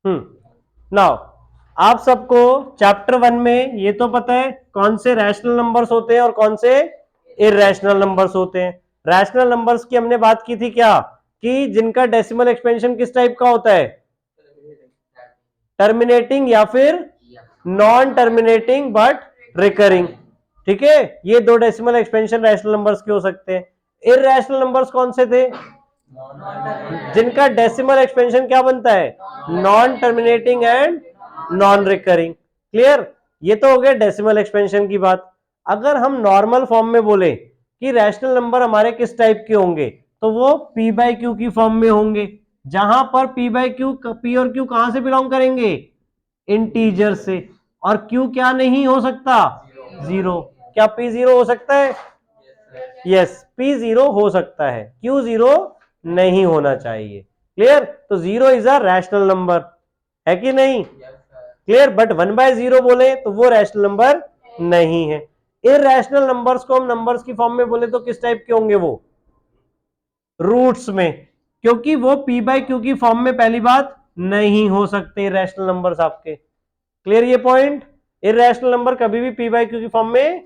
Now आप सबको chapter 1 में ये तो पता है कौन से रैशनल नंबर्स होते हैं और कौन से इररेशनल नंबर्स होते हैं। रैशनल नंबर्स की हमने बात की थी क्या, कि जिनका डेसिमल एक्सपेंशन किस टाइप का होता है, टर्मिनेटिंग या फिर नॉन टर्मिनेटिंग बट रिकरिंग। ठीक है, ये दो डेसिमल एक्सपेंशन रैशनल नंबर्स के हो सकते हैं। इररेशनल नंबर्स कौन से थे, जिनका डेसिमल एक्सपेंशन क्या बनता है, non terminating and non recurring. Clear, ये तो हो गया डेसिमल एक्सपेंशन की बात। अगर हम नॉर्मल फॉर्म में बोले कि रैशनल नंबर हमारे किस टाइप के होंगे, तो वो p बाई क्यू की फॉर्म में होंगे, जहां पर p बाई क्यू, p और q कहां से बिलोंग करेंगे, इंटीजर से। और q क्या नहीं हो सकता, जीरो। क्या p जीरो हो सकता है, यस p जीरो हो सकता है, q जीरो नहीं होना चाहिए। क्लियर, तो zero is a rational number, है कि नहीं, क्लियर। बट 1/0 बोले तो वो रैशनल नंबर नहीं है। इररेशनल नंबर्स को हम नंबर्स की फॉर्म में बोले तो किस टाइप के होंगे, वो रूट्स में, क्योंकि वो p बाई क्यू की फॉर्म में पहली बात नहीं हो सकते रैशनल नंबर्स आपके। क्लियर ये पॉइंट, इररेशनल नंबर कभी भी p बाई क्यू की फॉर्म में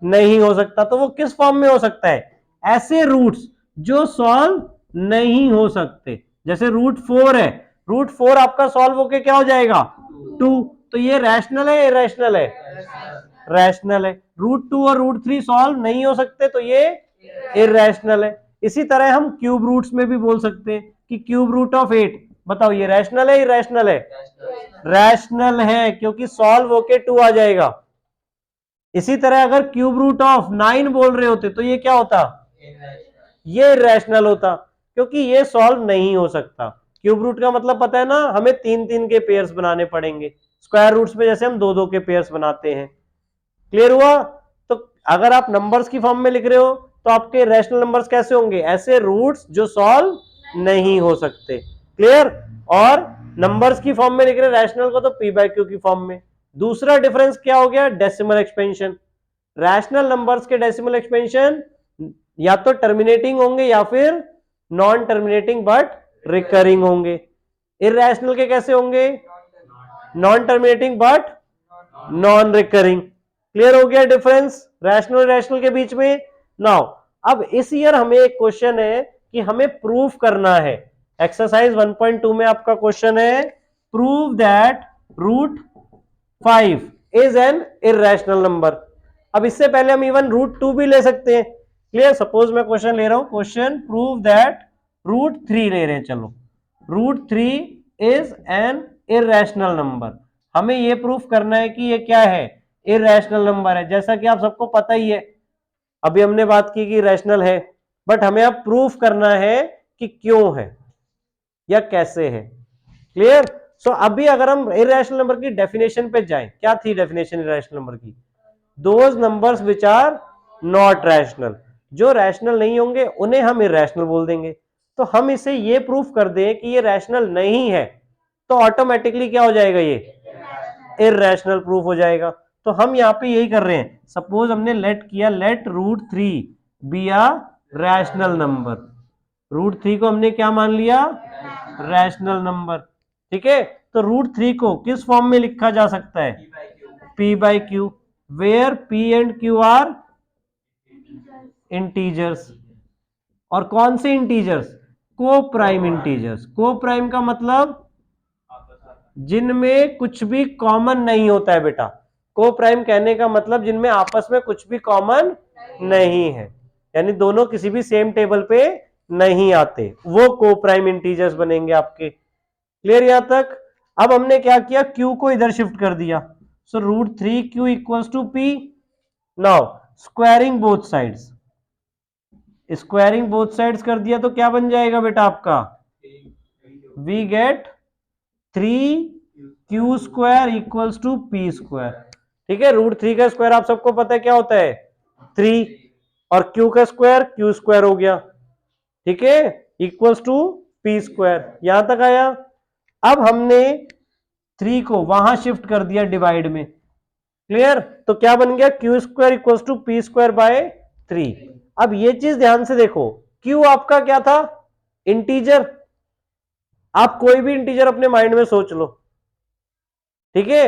नहीं हो सकता। तो वो किस फॉर्म में हो सकता है, ऐसे रूट्स जो सॉल्व नहीं हो सकते। जैसे रूट 4 है, रूट 4 आपका सॉल्व होके क्या हो जाएगा, 2। तो ये रैशनल है इररेशनल है, रैशनल है। रूट 2 और रूट 3 सॉल्व नहीं हो सकते, तो ये इररेशनल है। इसी तरह हम क्यूब रूट्स में भी बोल सकते हैं कि क्यूब रूट ऑफ 8, बताओ ये रैशनल है इररेशनल है, रैशनल है, क्योंकि सॉल्व होके 2 आ जाएगा। इसी तरह अगर क्यूब रूट ऑफ 9 बोल रहे होते तो ये क्या होता, ये इररेशनल होता, क्योंकि ये सॉल्व नहीं हो सकता। क्यूब रूट का मतलब पता है ना, हमें 3-3 के पेयर्स बनाने पड़ेंगे। स्क्वायर रूट्स में जैसे हम 2-2 के पेयर्स बनाते हैं। क्लियर हुआ। तो अगर आप नंबर्स की फॉर्म में लिख रहे हो तो आपके रैशनल नंबर्स कैसे होंगे, ऐसे रूट्स जो सॉल्व नहीं हो सकते। क्लियर, और नंबर्स की फॉर्म में लिख रहे रैशनल को तो p बाई क्यू की फॉर्म में। दूसरा डिफरेंस क्या हो गया, डेसिमल एक्सपेंशन। रैशनल नंबर्स के डेसिमल एक्सपेंशन या तो टर्मिनेटिंग होंगे या फिर नॉन टर्मिनेटिंग बट रिकरिंग होंगे। इररेशनल के कैसे होंगे, non terminating but non recurring. Clear हो गया डिफरेंस रैशनल रैशनल के बीच में। नाउ अब इस ईयर हमें एक क्वेश्चन है कि हमें प्रूफ करना है, एक्सरसाइज 1.2 में आपका क्वेश्चन है, prove that root 5 is an irrational number. अब इससे पहले हम इवन रूट 2 भी ले सकते हैं। क्लियर, सपोज मैं क्वेश्चन ले रहा हूं, क्वेश्चन प्रूव दैट रूट 3 ले रहे हैं, चलो root 3 is an irrational number. हमें यह प्रूफ करना है कि ये क्या है, इररेशनल नंबर है। जैसा कि आप सबको पता ही है, अभी हमने बात की कि रैशनल है, बट हमें अब प्रूफ करना है कि क्यों है या कैसे है। क्लियर, सो अभी अगर हम इररेशनल नंबर की डेफिनेशन पे जाएं, क्या थी डेफिनेशन इररेशनल नंबर की, those numbers which are not rational, जो रैशनल नहीं होंगे उन्हें हम इररेशनल बोल देंगे। तो हम इसे ये प्रूफ कर दें कि ये रैशनल नहीं है, तो ऑटोमेटिकली क्या हो जाएगा, ये इररेशनल प्रूफ हो जाएगा। तो हम यहां पे यही कर रहे हैं, सपोज हमने लेट किया, let root 3 be a rational number. Root 3 को हमने क्या मान लिया, रैशनल नंबर। ठीक है, तो रूट 3 को किस फॉर्म में लिखा जा सकता है, p by q, where p and q are integers. और कौन से इंटीजर्स, को प्राइम इंटीजर्स। को प्राइम का मतलब जिनमें कुछ भी कॉमन नहीं होता है बेटा। को प्राइम कहने का मतलब जिनमें आपस में कुछ भी कॉमन नहीं है, यानी दोनों किसी भी सेम टेबल पे नहीं आते, वो को प्राइम इंटीजर्स बनेंगे आपके। क्लियर यहां तक। अब हमने क्या किया, q को इधर शिफ्ट कर दिया, so root 3 q equals to p। Now squaring both sides, squaring both sides कर दिया तो क्या बन जाएगा बेटा आपका, we get 3q square equals to p square. ठीक है, रूट 3 का स्क्वायर आप सबको पता है क्या होता है, 3, और q का स्क्वायर q स्क्वायर हो गया। ठीक है, इक्वल्स टू p स्क्वायर। यहां तक आया। अब हमने 3 को वहां शिफ्ट कर दिया डिवाइड में। क्लियर, तो क्या बन गया, q square equals to p square by 3। अब ये चीज ध्यान से देखो, q आपका क्या था, इंटीजर। आप कोई भी इंटीजर अपने माइंड में सोच लो, ठीक है।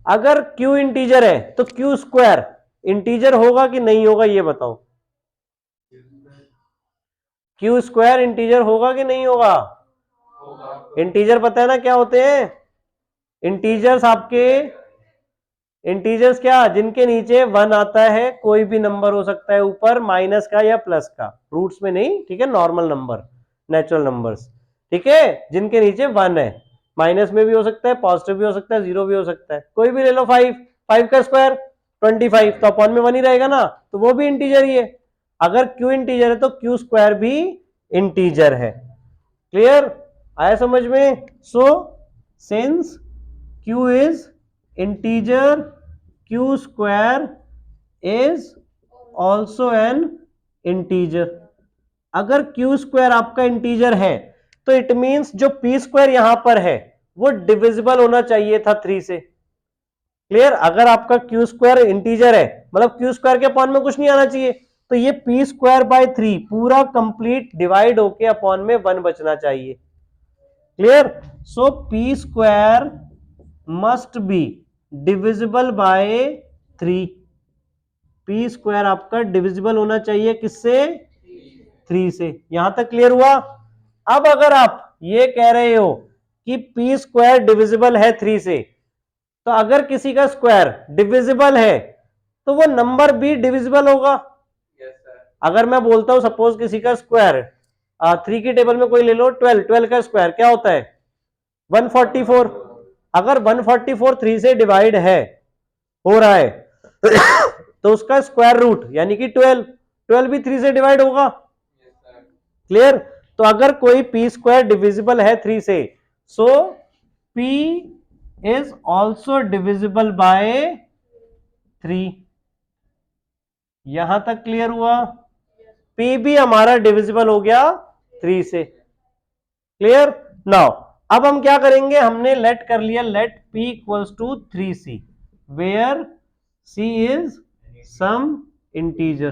अगर q इंटीजर है तो q स्क्वायर इंटीजर होगा कि नहीं होगा ये बताओ। q स्क्वायर इंटीजर होगा कि नहीं होगा? इंटीजर पता है ना क्या होते हैं? इंटीजर्स आपके, इंटीजर्स क्या, जिनके नीचे 1 आता है, कोई भी नंबर हो सकता है ऊपर, माइनस का या प्लस का, रूट्स में नहीं, ठीक है, नॉर्मल नंबर, नेचुरल नंबर्स, ठीक है, जिनके नीचे 1 है, माइनस में भी हो सकता है, पॉजिटिव भी हो सकता है, जीरो भी हो सकता है, कोई भी ले लो। 5, 5 का स्क्वायर 25, तो अपॉन में 1 ही रहेगा ना, तो वो भी इंटीजर ही है। अगर क्यू इंटीजर है तो क्यू स्क्वायर भी इंटीजर है। क्लियर? आया समझ में? So since Q is integer, q square is also an integer। अगर q स्क्वायर आपका इंटीजर है तो इट मींस जो p स्क्वायर यहां पर है वो डिविजिबल होना चाहिए था 3 से। क्लियर? अगर आपका q स्क्वायर इंटीजर है मतलब q स्क्वायर के अपॉन में कुछ नहीं आना चाहिए, तो ये p स्क्वायर बाय 3 पूरा कंप्लीट डिवाइड होके अपॉन में 1 बचना चाहिए। Clear? So p square must be divisible by 3। P square आपका डिविजिबल होना चाहिए किससे? 3 से। यहां तक क्लियर हुआ? अब अगर आप ये कह रहे हो कि पी स्क्वायर डिविजिबल है 3 से, तो अगर किसी का स्क्वायर डिविजिबल है तो वो नंबर भी डिविजिबल होगा। अगर मैं बोलता हूं सपोज किसी का स्क्वायर 3 की टेबल में कोई ले लो, 12, 12 का स्क्वायर क्या होता है? 144। अगर 144 3 से डिवाइड है, हो रहा है तो उसका स्क्वायर रूट यानी कि 12, 12 भी 3 से डिवाइड होगा। क्लियर? तो अगर कोई पी स्क्वायर डिविजिबल है 3 से, so p is also divisible by 3। यहां तक क्लियर हुआ? पी भी हमारा डिविजिबल हो गया 3 से। क्लियर? नाउ अब हम क्या करेंगे, हमने लेट कर लिया, let p equals to 3c where c is some integer.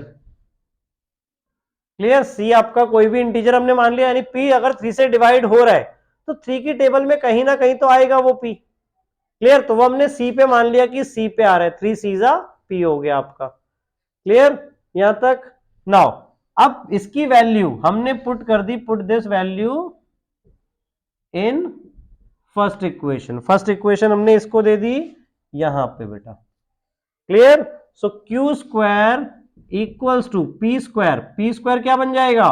Clear? c आपका कोई भी इंटीजर हमने मान लिया, यानी p अगर 3 से डिवाइड हो रहा है तो 3 की टेबल में कहीं ना कहीं तो आएगा वो p। क्लियर? तो वो हमने c पे मान लिया कि c पे आ रहा है, 3 सीजा p हो गया आपका। क्लियर यहां तक? नाउ अब इसकी वैल्यू हमने पुट कर दी, put this value in first equation. First equation हमने इसको दे दी यहां पे बेटा। Clear? So q square equals to p square, p square क्या बन जाएगा?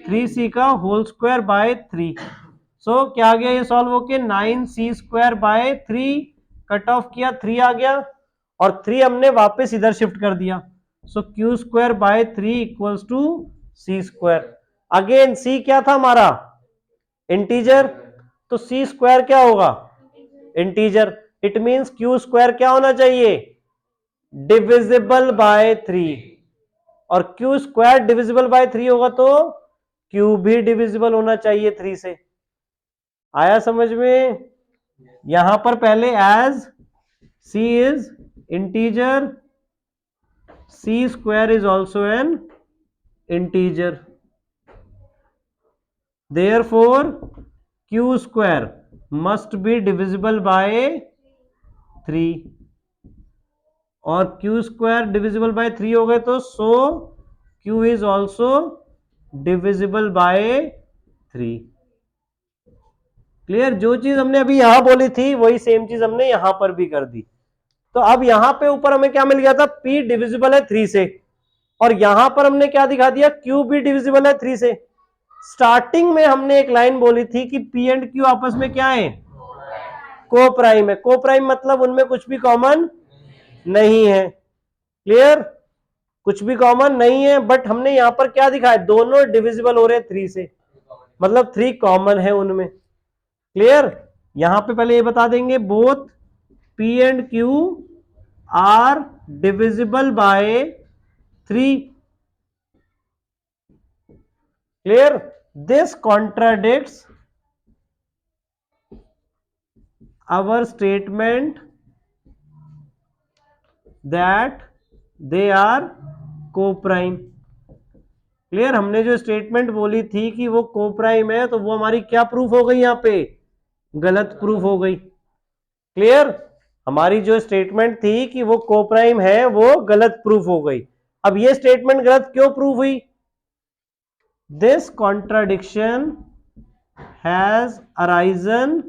3c का होल स्क्वायर बाय 3। सो क्या आ गया ये सॉल्व होके? 9c square by 3, cut off किया 3 आ गया, और 3 हमने वापस इधर शिफ्ट कर दिया। So q square by 3 equals to c square. Again c क्या था हमारा? इंटीजर, तो सी स्क्वायर क्या होगा? Integer. It means Q square क्या होना चाहिए? Divisible by 3। और क्यू स्क्वायर डिविजिबल बाय 3 होगा तो क्यू भी डिविजिबल होना चाहिए 3 से। आया समझ में? यहां पर पहले as c is integer, c square is also an integer, therefore q square must be divisible by 3। और q स्क्वायर डिविजिबल बाय 3 हो गए तो सो q is also divisible by 3। Clear? जो चीज हमने अभी यहां बोली थी वही सेम चीज हमने यहां पर भी कर दी। तो अब यहां पे ऊपर हमें क्या मिल गया था? p डिविजिबल है 3 से, और यहां पर हमने क्या दिखा दिया? q भी डिविजिबल है 3 से। स्टार्टिंग में हमने एक लाइन बोली थी कि p एंड q आपस में क्या है? को प्राइम है। को प्राइम मतलब उनमें कुछ भी कॉमन नहीं है। क्लियर? कुछ भी कॉमन नहीं है, बट हमने यहां पर क्या दिखाया? दोनों डिविजिबल हो रहे 3 से, मतलब 3 कॉमन है उनमें। क्लियर? यहां पे पहले ये बता देंगे both p and q are divisible by 3। Clear? This contradicts our statement that they are co-prime। Clear? हमने जो स्टेटमेंट बोली थी कि वो को-प्राइम है, तो वो हमारी क्या प्रूफ हो गई? यहां पे गलत प्रूफ हो गई। क्लियर? हमारी जो स्टेटमेंट थी कि वो कोप्राइम है वो गलत प्रूफ हो गई। अब ये स्टेटमेंट गलत क्यों प्रूफ हुई? This contradiction has arisen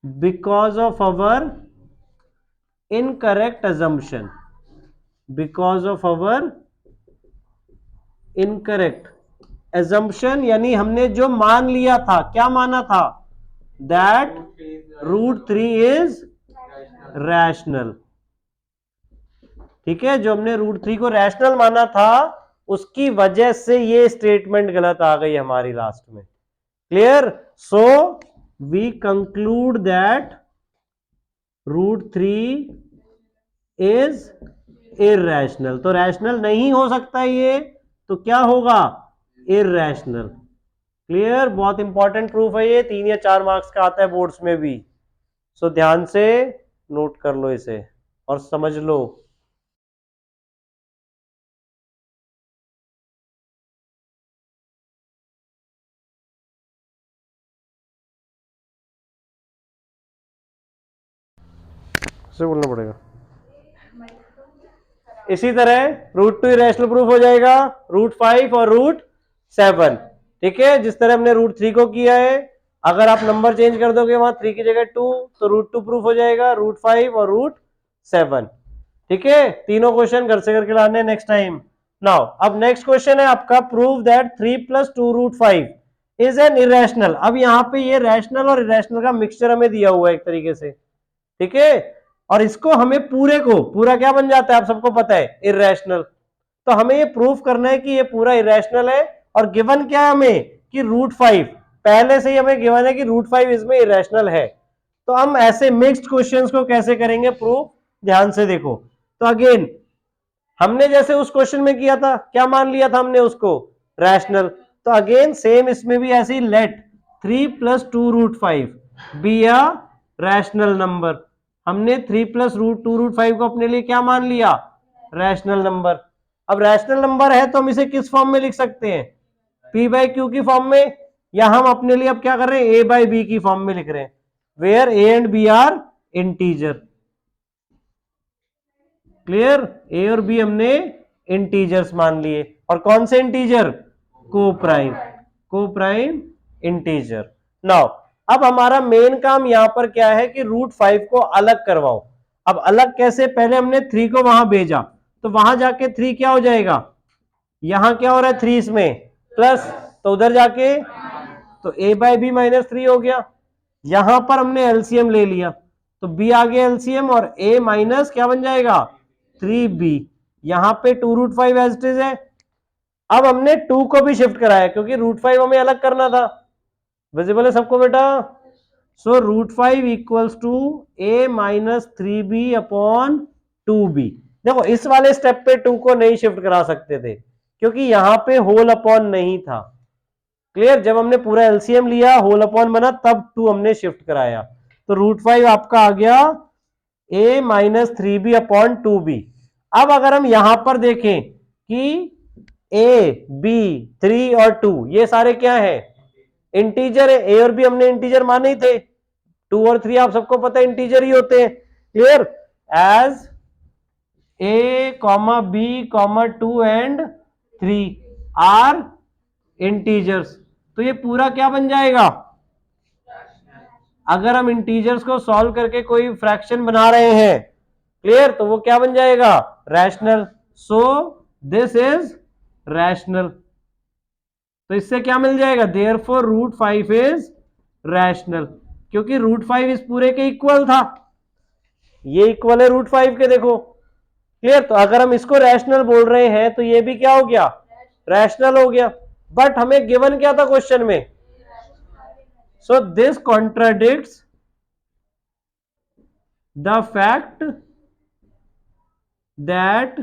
because of our incorrect assumption, because of our incorrect assumption, यानी हमने जो मान लिया था, क्या माना था? that root 3 is rational. ठीक है, जो हमने रूट 3 को रैशनल माना था उसकी वजह से ये स्टेटमेंट गलत आ गई हमारी लास्ट में। Clear? So we conclude that root 3 is irrational. तो रैशनल नहीं हो सकता ये, तो क्या होगा? इररेशनल। क्लियर? बहुत इंपॉर्टेंट प्रूफ है ये, 3 या 4 मार्क्स का आता है बोर्ड्स में भी। सो ध्यान से नोट कर लो इसे और समझ लो। से बोलना पड़ेगा। इसी तरह रूट 2 इरेशनल प्रूफ हो जाएगा, रूट 5 और रूट 7। ठीक है, जिस तरह हमने रूट 3 को किया है, अगर आप नंबर चेंज कर दोगे वहां 3 की जगह 2, तो रूट 2 प्रूफ हो जाएगा, रूट 5 और रूट 7। ठीक है, तीनों क्वेश्चन घर से करके लाने नेक्स्ट टाइम। नाउ अब नेक्स्ट क्वेश्चन है आपका, prove that 3 + 2 root 5 is an irrational. अब यहाँ पे ये रैशनल और इरेशनल का मिक्सचर हमें दिया हुआ है एक तरीके से। ठीक है, और इसको हमें पूरे को, पूरा क्या बन जाता है आप सबको पता है? इरेशनल। तो हमें ये प्रूफ करना है कि ये पूरा इरेशनल है, और गिवन क्या है हमें? कि रूट 5 पहले से ही हमें गिवन है कि रूट 5 इसमें इरेशनल है। तो हम ऐसे मिक्स्ड क्वेश्चंस को कैसे करेंगे प्रूफ? ध्यान से देखो। तो अगेन हमने जैसे उस क्वेश्चन में किया था, क्या मान लिया था हमने उसको? रैशनल। तो अगेन सेम इसमें भी ऐसे ही, let 3 + 2 root 5 be a rational number. हमने 3 + रूट 2 रूट 5 को अपने लिए क्या मान लिया? Rational number. अब रैशनल नंबर है तो हम इसे किस फॉर्म में लिख सकते हैं? P/Q की फॉर्म में, या हम अपने लिए अब क्या कर रहे हैं? A/B की फॉर्म में लिख रहे हैं, where A and B are integer. Clear? A और बी हमने इंटीजर्स मान लिए, और कौन से इंटीजर? को प्राइम, को प्राइम इंटीजर। नाउ अब हमारा मेन काम यहां पर क्या है कि रूट 5 को अलग करवाओ। अब अलग कैसे? पहले हमने 3 को वहां भेजा, तो वहां जाके 3 क्या हो जाएगा? यहां क्या हो रहा है 3 इसमें? प्लस, तो उधर जाके तो A/B -3 हो गया। यहां पर हमने एलसीएम ले लिया, तो B आ गया एलसीएम, और A माइनस क्या बन जाएगा? 3B। यहां पे 2 रूट 5 एज इट इज है। अब हमने 2 को भी शिफ्ट कराया क्योंकि रूट 5 हमें अलग करना था। विजिबल है सबको बेटा? So root 5 equals to A - 3B upon 2B। देखो इस वाले स्टेप पे 2 को नहीं शिफ्ट करा सकते थे क्योंकि यहां पे होल अपॉन नहीं था। क्लियर? जब हमने पूरा एलसीएम लिया, होल अपॉन बना, तब 2 हमने शिफ्ट कराया। तो रूट 5 आपका आ गया A - 3B अपॉन 2B। अब अगर हम यहां पर देखें कि A, B, 3 और 2 ये सारे क्या है? इंटीजर है। A और B हमने इंटीजर माने ही थे, 2 और 3 आप सबको पता है इंटीजर ही होते हैं। Clear? As A, B, 2 and 3 are integers, तो ये पूरा क्या बन जाएगा? अगर हम इंटीजर्स को सॉल्व करके कोई फ्रैक्शन बना रहे हैं, क्लियर, तो वो क्या बन जाएगा? Rational. So this is rational. तो इससे क्या मिल जाएगा? देयरफॉर रूट 5 इज रैशनल, क्योंकि रूट 5 इस पूरे के इक्वल था। ये इक्वल है रूट 5 के, देखो। क्लियर? तो अगर हम इसको रैशनल बोल रहे हैं तो ये भी क्या हो गया? रैशनल हो गया। बट हमें गिवन क्या था क्वेश्चन में? So this contradicts the fact that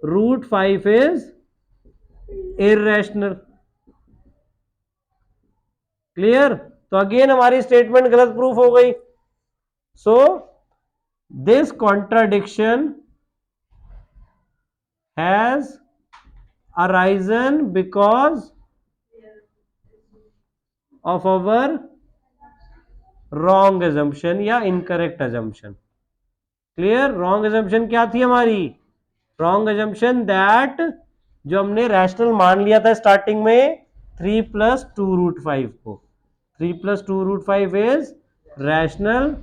root 5 is irrational. Clear? तो अगेन हमारी स्टेटमेंट गलत प्रूफ हो गई। So this contradiction has arisen because of our wrong assumption या incorrect assumption. Clear? Wrong assumption क्या थी हमारी? रॉन्ग एजम्पशन दैट जो हमने रैशनल मान लिया था स्टार्टिंग में 3 + 2√5 को, 3 + 2√5 इज रैशनल।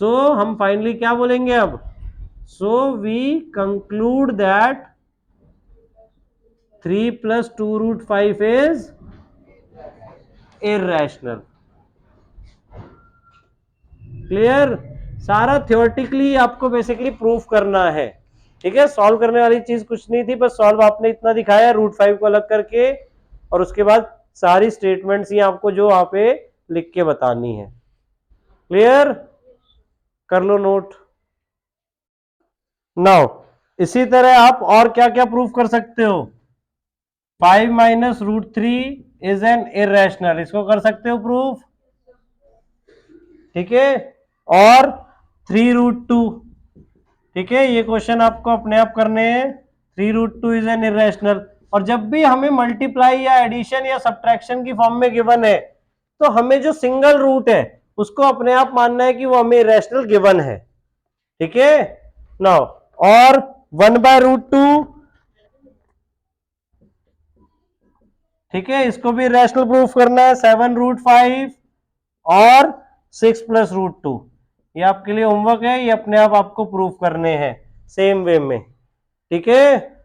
सो हम फाइनली क्या बोलेंगे अब? So we conclude that 3 + 2√5 is irrational. Clear? सारा थ्योरेटिकली आपको बेसिकली प्रूफ करना है। ठीक है, सॉल्व करने वाली चीज कुछ नहीं थी, बस सॉल्व आपने इतना दिखाया √5 को अलग करके, और उसके बाद सारी स्टेटमेंट्स ही आपको जो वहां पे लिख के बतानी है। क्लियर? कर लो नोट। नाउ इसी तरह आप और क्या क्या प्रूफ कर सकते हो? 5 - √3 इज एन इररेशनल, इसको कर सकते हो प्रूफ। ठीक है, और 3√2, ठीक है, ये क्वेश्चन आपको अपने आप करने हैं। 3√2 इज एन इररेशनल। और जब भी हमें मल्टीप्लाई या एडिशन या सब्ट्रैक्शन की फॉर्म में गिवन है, तो हमें जो सिंगल रूट है उसको अपने आप मानना है कि वो हमें इररेशनल गिवन है। ठीक है, नाउ और 1/√2, ठीक है, इसको भी इररेशनल प्रूफ करना है। 7√5 और 6 + √2, ये आपके लिए होमवर्क है, ये अपने आप आपको प्रूफ करने हैं सेम वे में। ठीक है।